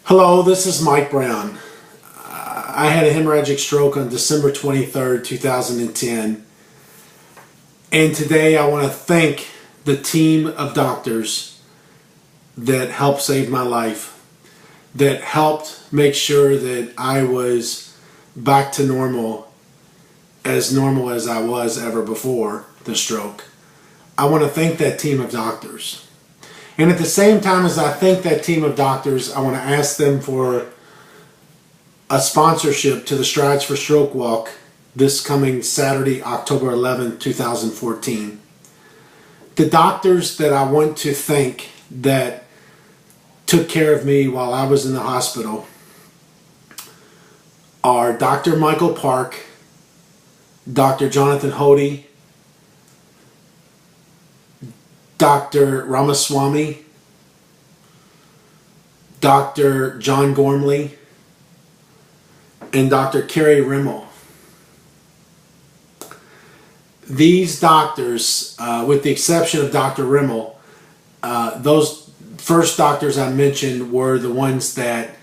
Hello, this is Mike Brown. I had a hemorrhagic stroke on December 23rd, 2010. And today I want to thank the team of doctors that helped save my life, that helped make sure that I was back to normal as I was ever before the stroke. I want to thank that team of doctors. And at the same time as I thank that team of doctors, I want to ask them for a sponsorship to the Strides for Stroke Walk this coming Saturday, October 11, 2014. The doctors that I want to thank that took care of me while I was in the hospital are Dr. Michael Park, Dr. Jonathan Hody, Dr. Ramaswamy, Dr. John Gormley, and Dr. Kerry Rimmel. These doctors, with the exception of Dr. Rimmel, those first doctors I mentioned were the ones that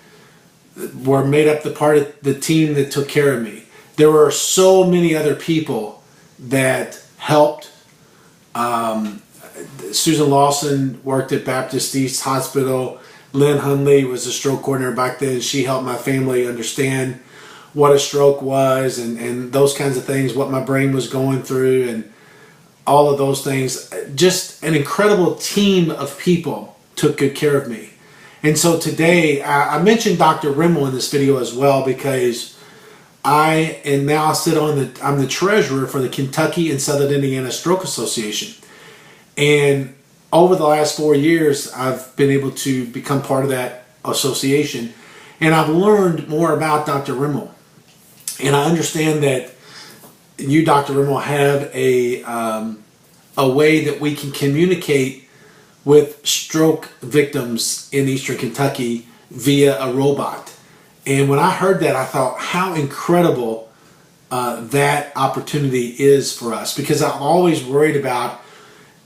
were made up the part of the team that took care of me. There were so many other people that helped. Susan Lawson worked at Baptist East Hospital. Lynn Hundley was a stroke coordinator back then. She helped my family understand what a stroke was and those kinds of things, what my brain was going through and all of those things. Just an incredible team of people took good care of me. And so today, I mentioned Dr. Rimmel in this video as well because I'm the treasurer for the Kentucky and Southern Indiana Stroke Association. And over the last 4 years, I've been able to become part of that association. And I've learned more about Dr. Rimmel. And I understand that you, Dr. Rimmel, have a way that we can communicate with stroke victims in Eastern Kentucky via a robot. And when I heard that, I thought how incredible that opportunity is for us. Because I'm always worried about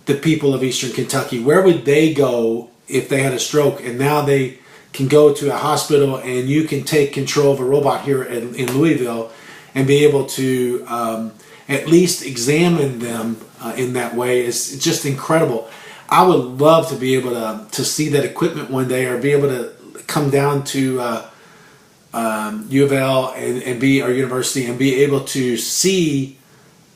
the people of Eastern Kentucky. Where would they go if they had a stroke? And now they can go to a hospital and you can take control of a robot here in Louisville and be able to at least examine them in that way. It's just incredible. I would love to be able to see that equipment one day, or be able to come down to U of L and be our university and be able to see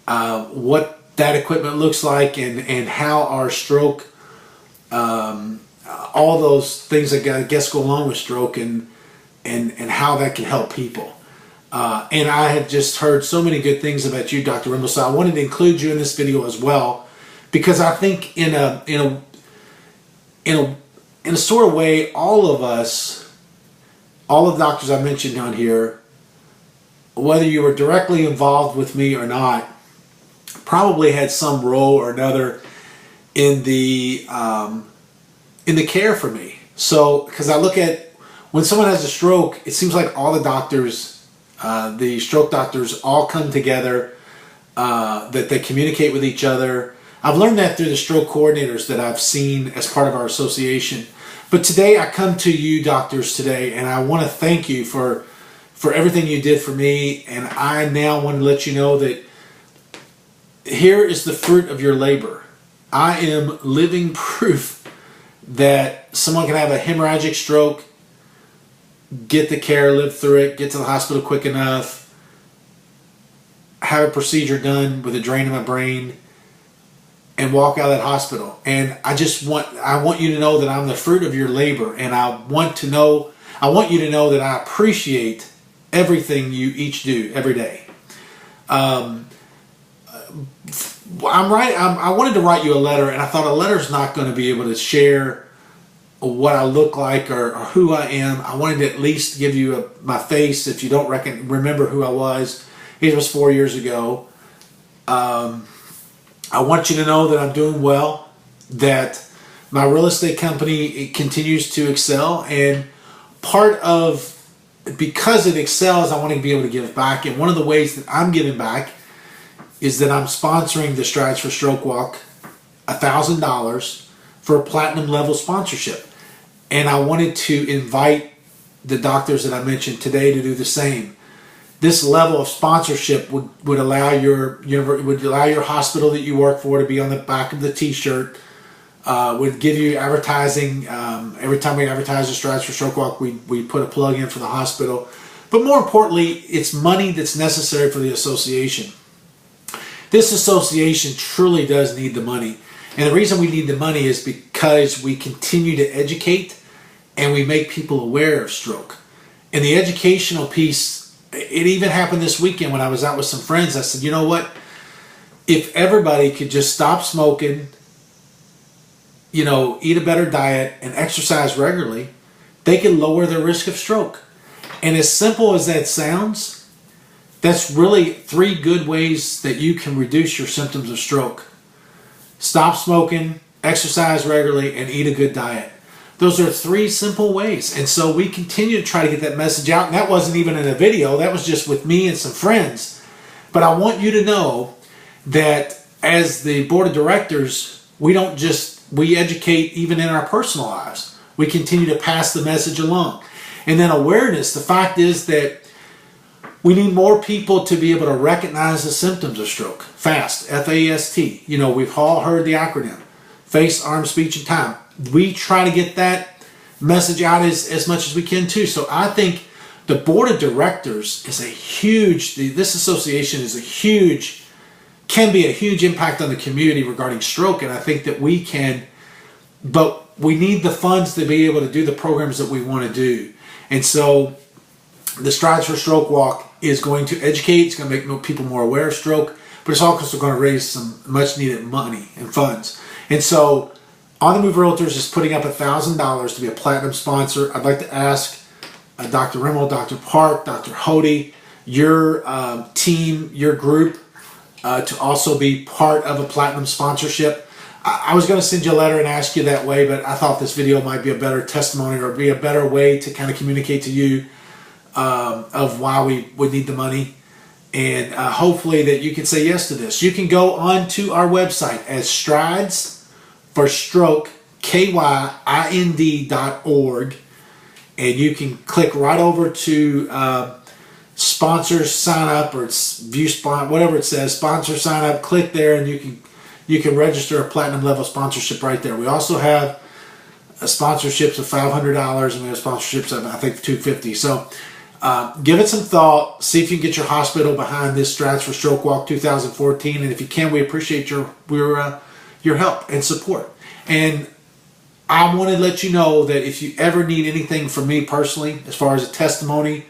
what that equipment looks like and how our stroke, all those things that I guess go along with stroke and how that can help people. And I have just heard so many good things about you, Dr. Rimmel, so I wanted to include you in this video as well, because I think in a sort of way, all of us, all of the doctors I mentioned on here, whether you were directly involved with me or not, probably had some role or another in the care for me. So, because I look at when someone has a stroke, it seems like all the doctors, the stroke doctors, all come together, that they communicate with each other. I've learned that through the stroke coordinators that I've seen as part of our association. But today I come to you doctors today, and I want to thank you for everything you did for me. And I now want to let you know that here is the fruit of your labor. I am living proof that someone can have a hemorrhagic stroke, get the care, live through it, get to the hospital quick enough, have a procedure done with a drain in my brain, and walk out of that hospital. And I want you to know that I'm the fruit of your labor, and I want you to know that I appreciate everything you each do every day. I wanted to write you a letter, and I thought a letter's not going to be able to share what I look like or who I am. I wanted to at least give you my face if you don't remember who I was. It was 4 years ago. I want you to know that I'm doing well, that my real estate company continues to excel, and because it excels, I want to be able to give back. And one of the ways that I'm giving back is that I'm sponsoring the Strides for Stroke Walk, $1,000 for a platinum level sponsorship. And I wanted to invite the doctors that I mentioned today to do the same. This level of sponsorship would allow would allow your hospital that you work for to be on the back of the T-shirt. Would give you advertising. Every time we advertise the Strides for Stroke Walk, we put a plug in for the hospital. But more importantly, it's money that's necessary for the association. This association truly does need the money. And the reason we need the money is because we continue to educate and we make people aware of stroke. And the educational piece, it even happened this weekend when I was out with some friends. I said, you know what? If everybody could just stop smoking, eat a better diet and exercise regularly, they could lower their risk of stroke. And as simple as that sounds, that's really 3 good ways that you can reduce your symptoms of stroke. Stop smoking, exercise regularly, and eat a good diet. Those are 3 simple ways. And so we continue to try to get that message out. And that wasn't even in a video. That was just with me and some friends. But I want you to know that as the board of directors, we educate even in our personal lives. We continue to pass the message along. And then awareness, the fact is that we need more people to be able to recognize the symptoms of stroke. FAST, F-A-S-T. We've all heard the acronym. Face, arm, speech, and time. We try to get that message out as much as we can too. So I think the board of directors is this association can be a huge impact on the community regarding stroke. And I think that we can, but we need the funds to be able to do the programs that we want to do. And so the Strides for Stroke Walk is going to educate, it's going to make people more aware of stroke, but it's also going to raise some much needed money and funds. And so On the Move Realtors is putting up $1,000 to be a platinum sponsor. I'd like to ask Dr. Rimmel, Dr. Park, Dr. Hody, your team, your group, to also be part of a platinum sponsorship. I was going to send you a letter and ask you that way, but I thought this video might be a better testimony or be a better way to kind of communicate to you of why we would need the money. And hopefully that you can say yes to this. You can go on to our website as Strides for Stroke, KYIND.org, and you can click right over to sponsors sign up or view sponsor, whatever it says, sponsor sign up. Click there and you can register a platinum level sponsorship right there. We also have sponsorships of $500 and we have sponsorships of I think $250. So give it some thought. See if you can get your hospital behind this Strides for Stroke Walk 2014, and if you can, we appreciate your help and support. And I want to let you know that if you ever need anything from me personally, as far as a testimony,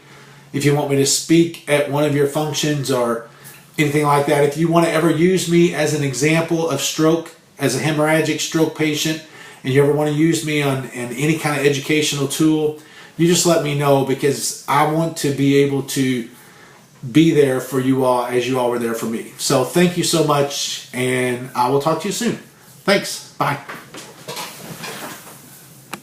if you want me to speak at one of your functions or anything like that, if you want to ever use me as an example of stroke, as a hemorrhagic stroke patient, and you ever want to use me on any kind of educational tool, you just let me know, because I want to be able to be there for you all as you all were there for me. So thank you so much, and I will talk to you soon. Thanks. Bye.